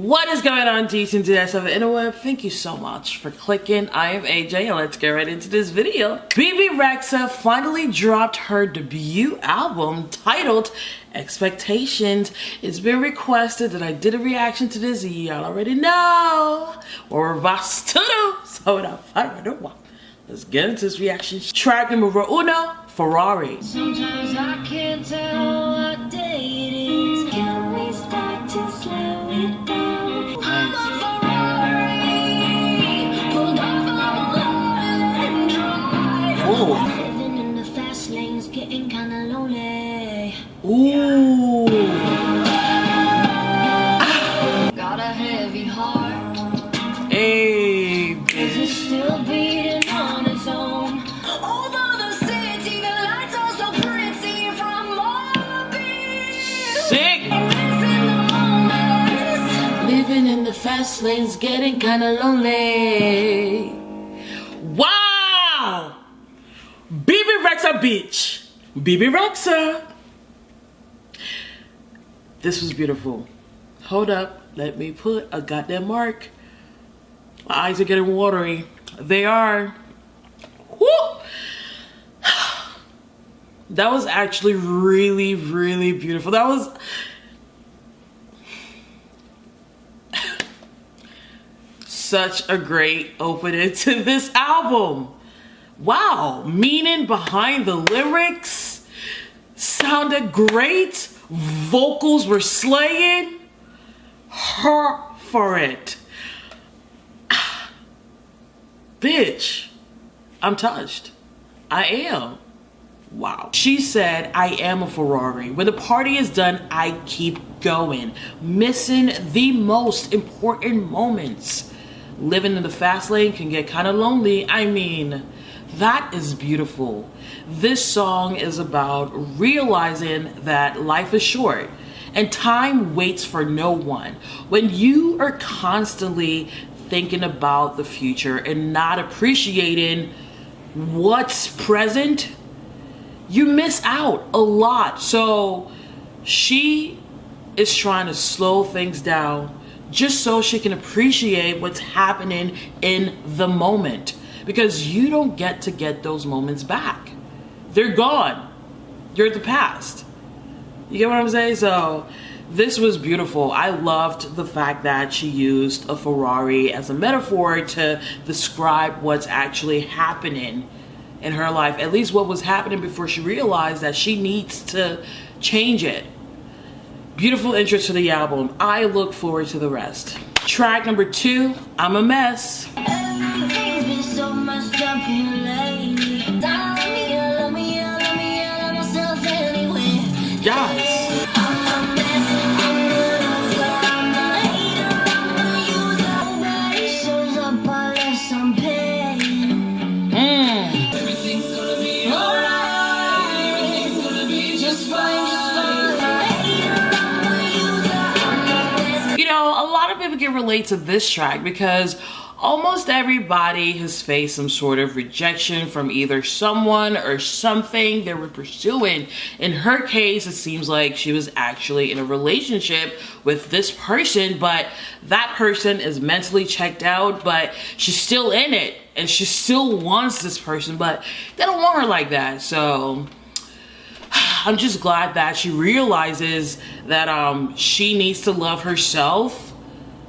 What is going on, decent DS of the interweb? Thank you so much for clicking. I am AJ and let's get right into this video. Bebe Rexha finally dropped her debut album titled Expectations. It's been requested that I did a reaction to this. Y'all already know what we're about to do. So without further ado, let's get into this reaction. Track number uno, Ferrari. Sometimes I can't tell what day it is. Can we start to slow it down? I'm a Ferrari, pulled off of and drive. Living in the fast lanes, getting kinda lonely. Ooh. Got a heavy heart. Hey, Is it still beating on its own? Although the city, the lights are so pretty from Mobile. sick. Living in the fast lanes, getting kinda lonely. Wow! Bebe Rexha, bitch. Bebe Rexha. This was beautiful. Hold up. Let me put a goddamn mark. My eyes are getting watery. They are. Woo! That was actually really, really beautiful. That was... such a great opening to this album. Wow, meaning behind the lyrics sounded great. Vocals were slaying. Her for it. Bitch, I'm touched. I am. Wow. She said, I am a Ferrari. When the party is done, I keep going. Missing the most important moments. Living in the fast lane can get kind of lonely. I mean, that is beautiful. This song is about realizing that life is short and time waits for no one. When you are constantly thinking about the future and not appreciating what's present, you miss out a lot. So she is trying to slow things down just so she can appreciate what's happening in the moment, because you don't get to get those moments back. They're gone. You're the past. You get what I'm saying? So this was beautiful. I loved the fact that she used a Ferrari as a metaphor to describe what's actually happening in her life, at least what was happening before she realized that she needs to change it. Beautiful intro to the album. I look forward to the rest. Track number 2, I'm a Mess. Everything's been so messed up here lately. Love me, I love myself anyway. Yes. I'm a mess, I'm a loser, I'm a hater, I'm a user. Nobody shows up unless I'm paying. Everything's gonna be alright. Everything's gonna be just fine, just fine. You know, a lot of people can relate to this track because almost everybody has faced some sort of rejection from either someone or something they were pursuing. In her case, it seems like she was actually in a relationship with this person, but that person is mentally checked out, but she's still in it and she still wants this person, but they don't want her like that. So I'm just glad that she realizes that she needs to love herself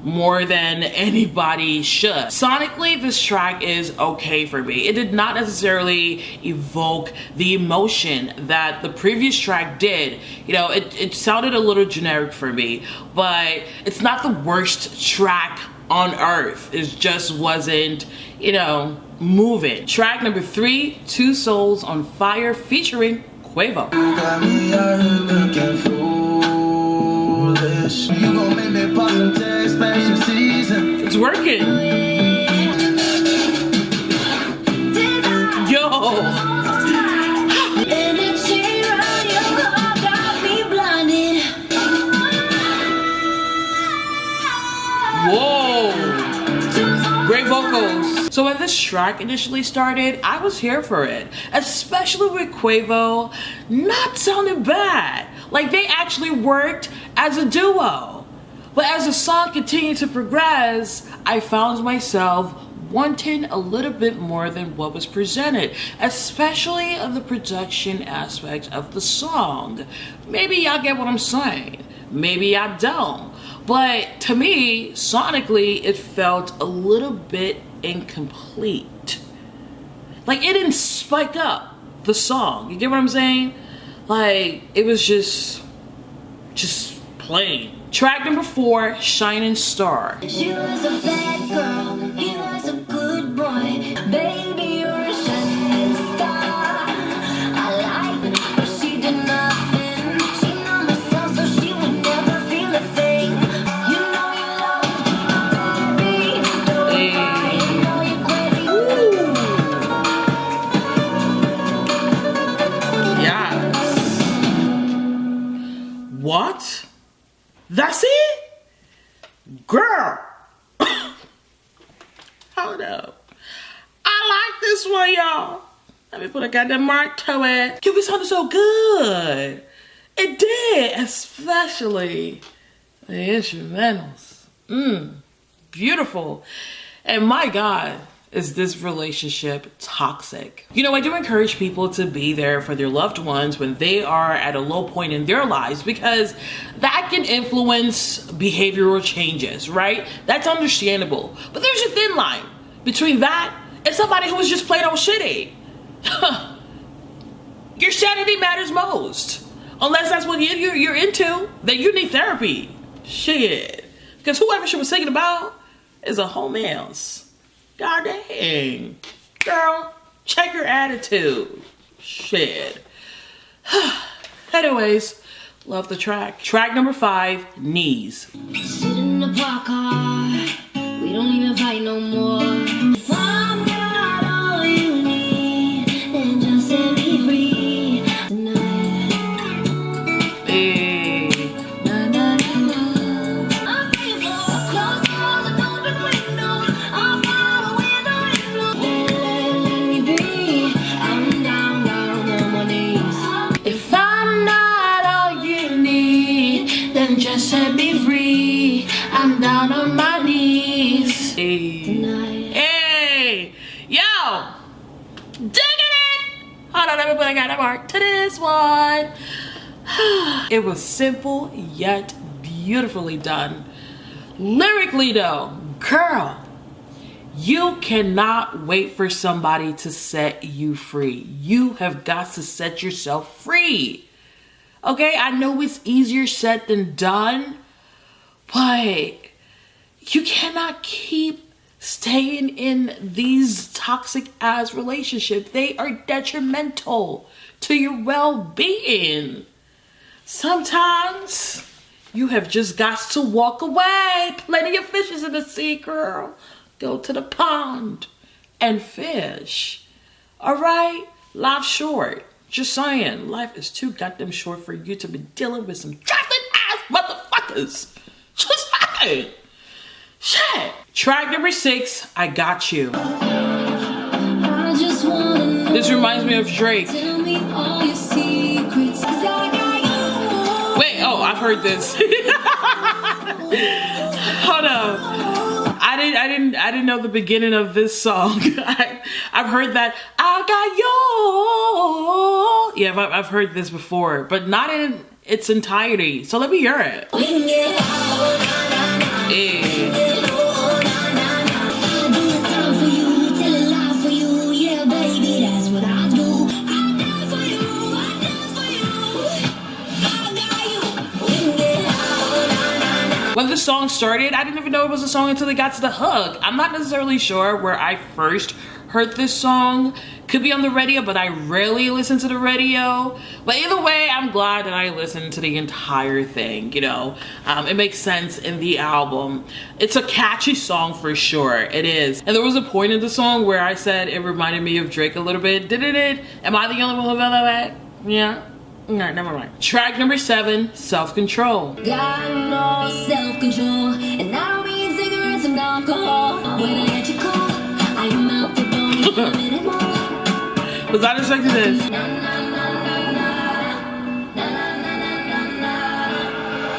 more than anybody should. Sonically, this track is okay for me. It did not necessarily evoke the emotion that the previous track did. You know, it sounded a little generic for me, but it's not the worst track on earth. It just wasn't, you know, moving. Track number 3, Two Souls on Fire featuring Quavo. You got me out here looking foolish. You gon' make me pop some tags, special season. It's working. Yo. Energy around your heart got me blinded. Whoa. Great vocals. So when this track initially started, I was here for it, especially with Quavo not sounding bad. Like, they actually worked as a duo. But as the song continued to progress, I found myself wanting a little bit more than what was presented, especially of the production aspect of the song. Maybe y'all get what I'm saying. Maybe I don't. But to me, sonically, it felt a little bit incomplete. Like, it didn't spike up the song. You get what I'm saying? Like, it was just plain. Track number 4, Shining Star. She was a bad girl, he was a good boy. Baby, you're a shining star. I like it, but she did nothing. She knew myself, so she would never feel a thing. You know you love me, baby. Don't cry, you know you're crazy. Yes. What? That's it? Girl. Hold up. I like this one, y'all. Let me put a goddamn mark to it. It sounded so good. It did, especially the instrumentals. Beautiful. And my God, is this relationship toxic? You know, I do encourage people to be there for their loved ones when they are at a low point in their lives, because that can influence behavioral changes, right? That's understandable. But there's a thin line between that and somebody who is just plain old shitty. Your sanity matters most. Unless that's what you're into, then you need therapy. Shit. Because whoever she was singing about is a whole mess. God dang. Girl, check your attitude. Shit. Anyways, love the track. Track number 5, Knees. Sit in the park car, we don't even fight no more. If I'm not all you need, then just set me free tonight. Hey. Na, na, na, na. I'm people, close doors and open windows. I'm far away, let me be. I'm down on my knees. If I'm not all you need, then just set me free. I'm down on my knees. Hey. Tonight. Hey. Yo. Digging it. Hold on, let me put a goddamn mark to this one. It was simple yet beautifully done. Lyrically though, girl, you cannot wait for somebody to set you free. You have got to set yourself free. Okay, I know it's easier said than done, but you cannot keep staying in these toxic ass relationships. They are detrimental to your well-being. Sometimes you have just got to walk away. Plenty of fishes in the sea, girl. Go to the pond and fish. All right? Life's short. Just saying. Life is too goddamn short for you to be dealing with some trifling ass motherfuckers. Just saying. Shit. Track number 6, I Got You. I just wanna know. This reminds me of Drake. Tell me all your secrets. 'Cause I got you. Wait, oh, I've heard this. Hold up. I didn't know the beginning of this song. I've heard that. I got you. Yeah, I've heard this before, but not in its entirety. So let me hear it. We can get high, Hey. oh, na, na, na. I do the time for you, tell a lie for you. Yeah, baby, that's what I do. I do for you, I do for you. I got you. We can get high, When the song started, I didn't even know it was a song until they got to the hook. I'm not necessarily sure where I first heard this song. Could be on the radio, but I rarely listen to the radio. But either way, I'm glad that I listened to the entire thing, you know. It makes sense in the album. It's a catchy song for sure, it is. And there was a point in the song where I said it reminded me of Drake a little bit. Did it? Am I the only one who felt that way? Yeah? Alright, never mind. Track number 7, Self-Control. got no self-control, and I don't mean cigarettes and alcohol. When I get your call, I am out the door in a minute more. Was not expecting this. Na, na, na, na, na. Na, na, na, na, na, na.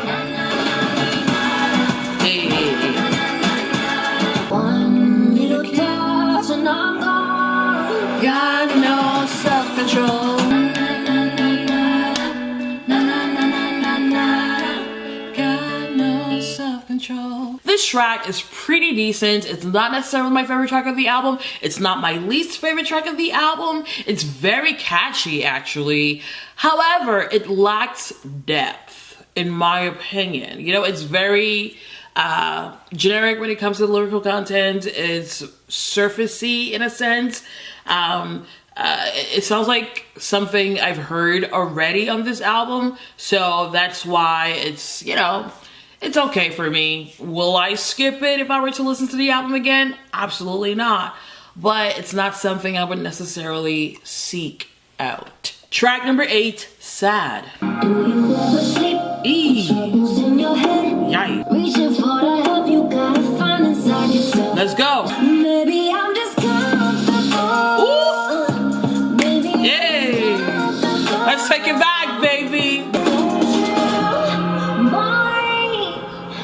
Na, na, na, na, na. girl. This track is pretty decent. It's not necessarily my favorite track of the album. It's not my least favorite track of the album. It's very catchy, actually. However, it lacks depth, in my opinion. You know, it's very generic when it comes to the lyrical content. It's surfacey in a sense. It sounds like something I've heard already on this album, so that's why it's, you know, it's okay for me. Will I skip it if I were to listen to the album again? Absolutely not. But it's not something I would necessarily seek out. Track number 8, Sad. Do you ever sleep? Troubles in your head? Yikes. Reaching for the help you gotta find inside yourself. Let's go. Maybe I'm just comfortable. Ooh. Maybe Yay. Let's take it back, baby.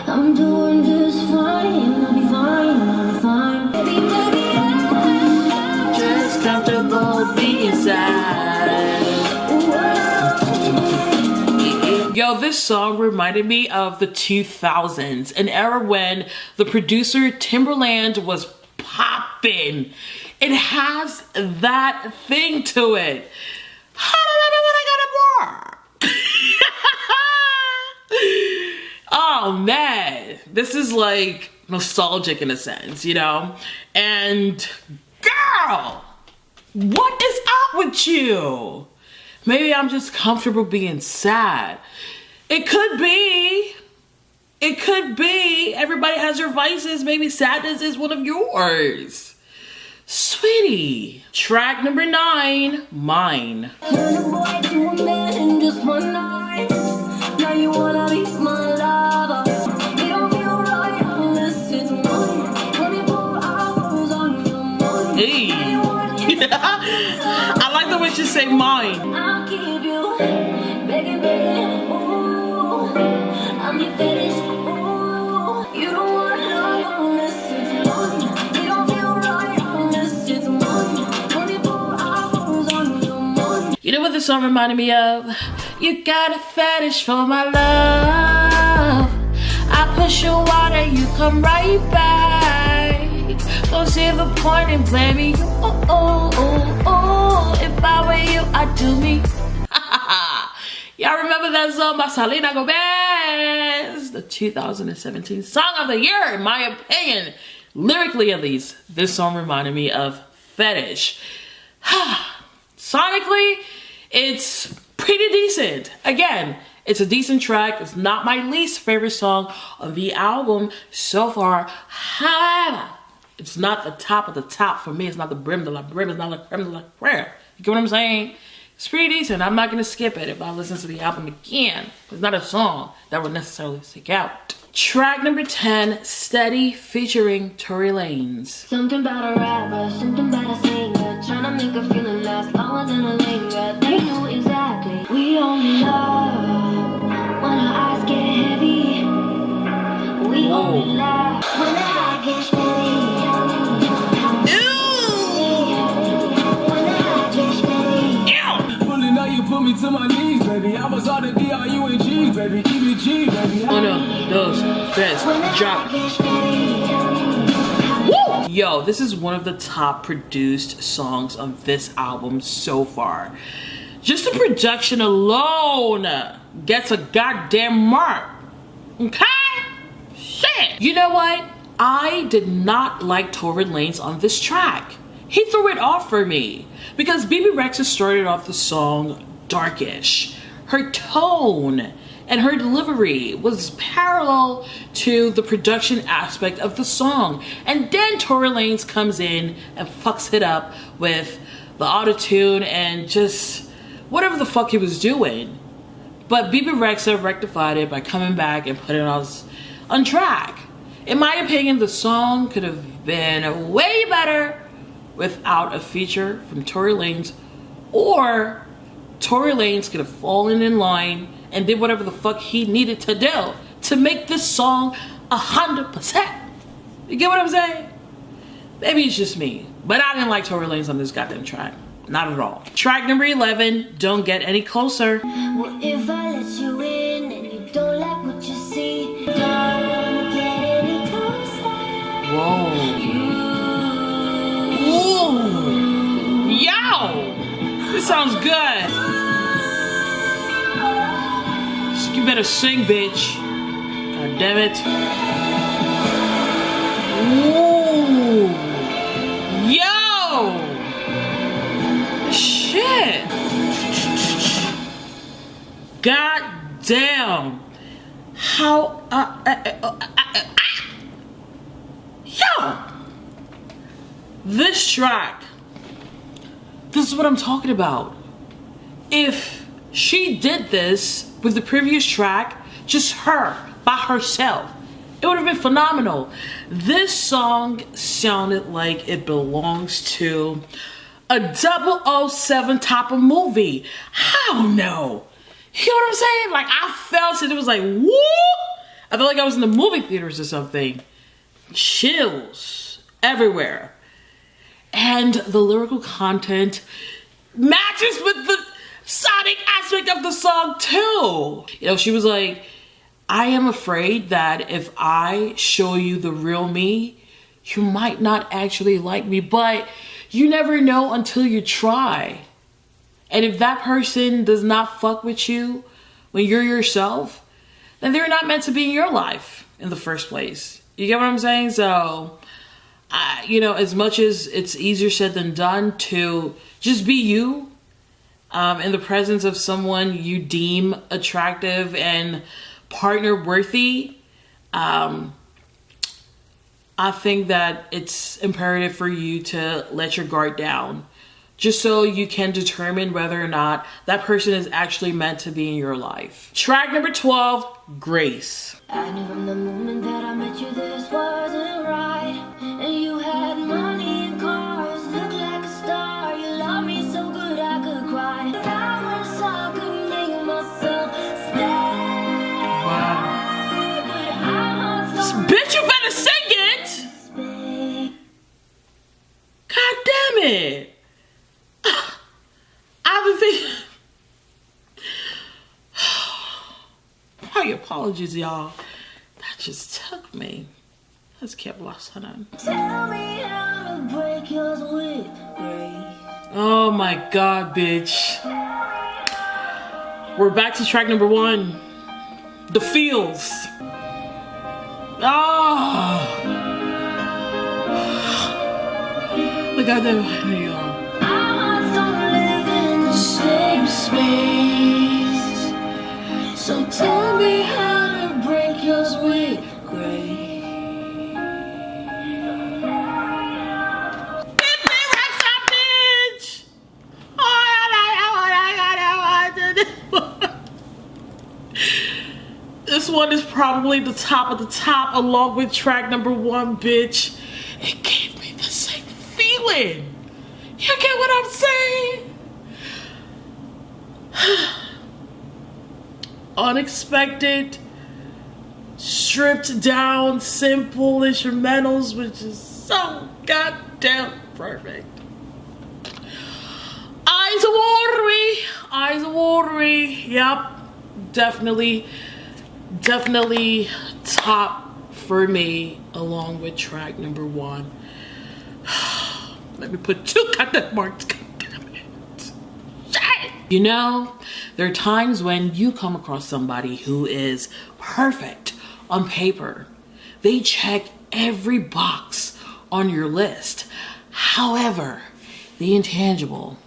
I'm doing just fine. I'll be fine. I'll be fine. Baby, I'm Just comfortable being sad. Yo, this song reminded me of the 2000s, an era when the producer Timberland was popping. It has that thing to it. Oh man, this is like nostalgic in a sense, you know? And girl, what is up with you? Maybe I'm just comfortable being sad. It could be. It could be. Everybody has their vices. Maybe sadness is one of yours. Sweetie. Track number 9, Mine. turn a boy to a man in just one night. Now you wanna be my lover. You don't feel right unless it's mine. 24 hours on your mind. Hey. I like the way she say mine. I'll keep you begging, begging. Ooh, I'm your fetish. Ooh, you don't want love unless it's mine. You don't feel right unless it's mine. 24 hours on your mind. You know what this song reminded me of? You got a fetish for my love. I push you out and you come right back. Don't see the point in blaming you. If I were you, I'd do me. Y'all remember that song by Selena Gomez? The 2017 song of the year, in my opinion. Lyrically, at least, this song reminded me of Fetish. Sonically, it's pretty decent. Again, it's a decent track. It's not my least favorite song on the album so far. However, it's not the top of the top for me. It's not the brim de la brim. It's not the creme de la creme. You get what I'm saying? It's pretty decent. I'm not going to skip it if I listen to the album again. It's not a song that would necessarily stick out. Track number 10, Steady, featuring Tory Lanez. Something about a rapper, something about a singer, trying to make her feel last longer than a linger. They know exactly. We only love when our eyes get heavy. We only laugh when our eyes get steady. When our eyes get steady. Funny now you put me to my knees, baby. I was all the D-R-U-N-G, baby. EBG, baby. Uno, dos, tres, drop. Woo! Yo, this is one of the top produced songs on this album so far. Just the production alone gets a goddamn mark. Okay? Shit. You know what? I did not like Tory Lanez on this track. He threw it off for me because Bebe Rexha started off the song darkish. Her tone and her delivery was parallel to the production aspect of the song. And then Tory Lanez comes in and fucks it up with the autotune and just whatever the fuck he was doing. But Bebe Rexha rectified it by coming back and putting us on track. In my opinion, the song could have been way better without a feature from Tory Lanez, or Tory Lanez could have fallen in line and did whatever the fuck he needed to do to make this song 100%. You get what I'm saying? Maybe it's just me, but I didn't like Tory Lanez on this goddamn track. Not at all. Track number 11, Don't Get Any Closer. Well, if I let you in and you don't like what you see, don't get This sounds good. You better sing, bitch. God damn it. Ooh. Yo. Shit. God damn. How yo. This track. This is what I'm talking about. If she did this with the previous track, just her by herself, it would have been phenomenal. This song sounded like it belongs to a 007 type of movie. How no? You know what I'm saying? Like, I felt it. It was like, woo! I felt like I was in the movie theaters or something. Chills everywhere. And the lyrical content matches with the sonic aspect of the song too. You know, she was like, I am afraid that if I show you the real me, you might not actually like me, but you never know until you try. And if that person does not fuck with you when you're yourself, then they're not meant to be in your life in the first place. You get what I'm saying? So, you know, as much as it's easier said than done to just be you in the presence of someone you deem attractive and partner worthy, I think that it's imperative for you to let your guard down, just so you can determine whether or not that person is actually meant to be in your life. Track number 12, Grace. I knew from the moment that I met you this wasn't right. And you had money and cars, looked like a star. You loved me so good I could cry. I wish I could make myself stay. Wow. Bitch, you better sing it! God damn it! I've been thinking... My apologies, y'all. That just took me. Let's keep lost on. Tell me how to break yours with grace. Oh my god, bitch. We're back to track number 1. The Feels. Oh. Look at that. There you go. Our hearts don't live in the same space. So tell me how to break yours with grace. Rexha, bitch. This one is probably the top of the top, along with track number 1, bitch. It gave me the same feeling. You get what I'm saying? Unexpected, stripped down, simple instrumentals, which is so goddamn perfect. Eyes watery, eyes watery. Yep, definitely top for me, along with track number 1. Let me put 2 goddamn marks. God damn it. Shit. You know, there are times when you come across somebody who is perfect on paper. They check every box on your list. However, the intangible,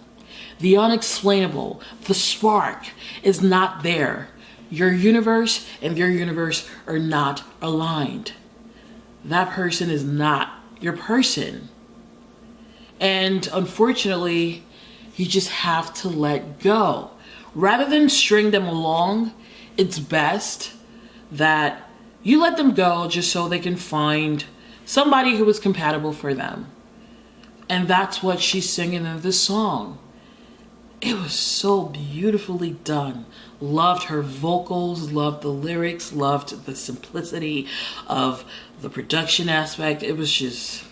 the unexplainable, the spark is not there. Your universe and their universe are not aligned. That person is not your person. And unfortunately, you just have to let go. Rather than string them along, it's best that you let them go just so they can find somebody who is compatible for them. And that's what she's singing in this song. It was so beautifully done. Loved her vocals, loved the lyrics, loved the simplicity of the production aspect. It was just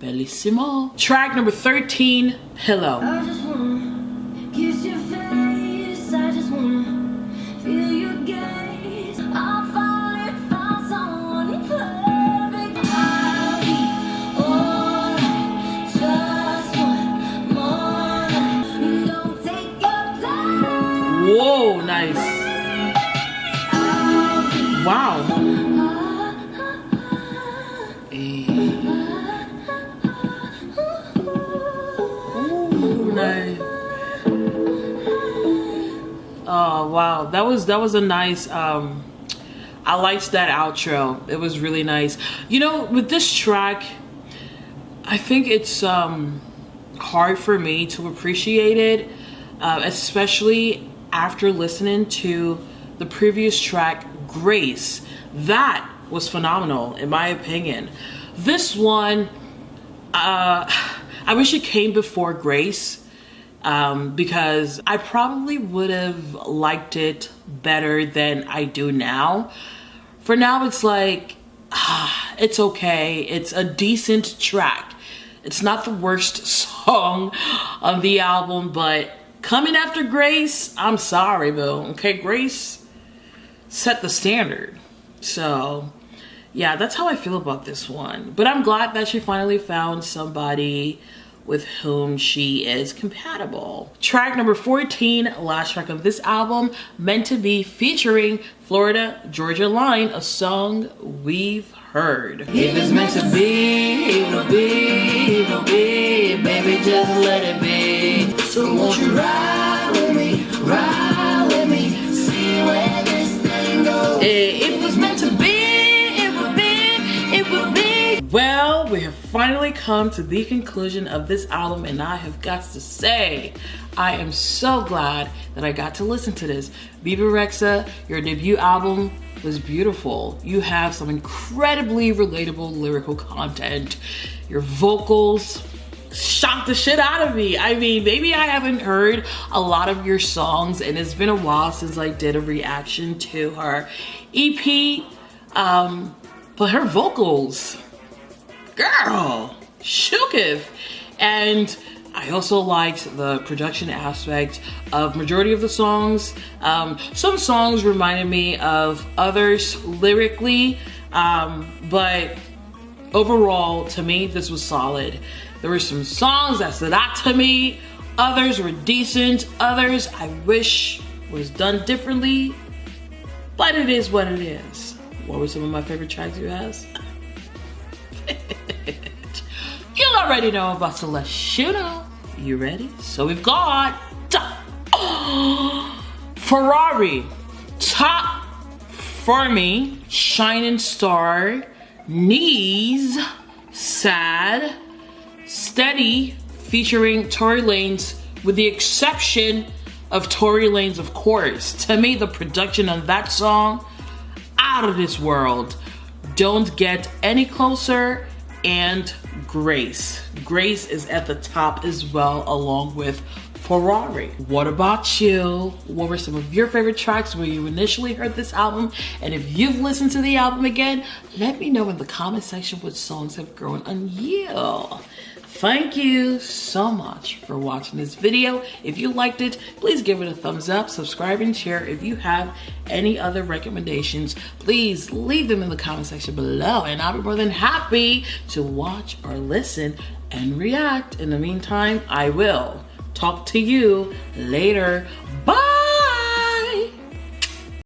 bellissimo. Track number 13, Pillow. I just wanna kiss your face. I just wanna feel your gaze. I finally found someone perfect. I'll be all just one more Wow. Hey. Ooh, nice. Oh wow, that was a nice. I liked that outro. It was really nice. You know, with this track, I think it's hard for me to appreciate it, especially after listening to the previous track, Grace. That was phenomenal, in my opinion. This one, I wish it came before Grace, because I probably would have liked it better than I do now. For now, it's like, it's okay. It's a decent track. It's not the worst song on the album, but coming after Grace, I'm sorry, boo. Okay, Grace set the standard. So, yeah, that's how I feel about this one. But I'm glad that she finally found somebody with whom she is compatible. Track number 14, last track of this album, Meant to Be, featuring Florida Georgia Line, a song we've heard. If it's meant to be, it will be, it will be, baby, just let it be. So won't you ride with me, see where this thing goes. It was meant to be, it will be, it will be. Well, we have finally come to the conclusion of this album, and I have got to say, I am so glad that I got to listen to this. Bebe Rexha, your debut album was beautiful. You have some incredibly relatable lyrical content. Your vocals shocked the shit out of me. I mean, maybe I haven't heard a lot of your songs, and it's been a while since I did a reaction to her EP, but her vocals, girl, shooketh. And I also liked the production aspect of majority of the songs. Some songs reminded me of others lyrically, but overall, to me, this was solid. There were some songs that stood out to me. Others were decent. Others I wish was done differently, but it is what it is. What were some of my favorite tracks you asked? You already know I'm about to let you know. You ready? So we've got Ferrari, Top For Me, Shining Star, Knees, Sad, Steady, featuring Tory Lanez, with the exception of Tory Lanez, of course. To me, the production on that song, out of this world. Don't Get Any Closer, and Grace. Grace is at the top as well, along with Ferrari. What about you? What were some of your favorite tracks when you initially heard this album? And if you've listened to the album again, let me know in the comment section what songs have grown on you. Thank you so much for watching this video. If you liked it, please give it a thumbs up, subscribe, and share. If you have any other recommendations, please leave them in the comment section below, and I'll be more than happy to watch or listen and react. In the meantime, I will talk to you later. Bye!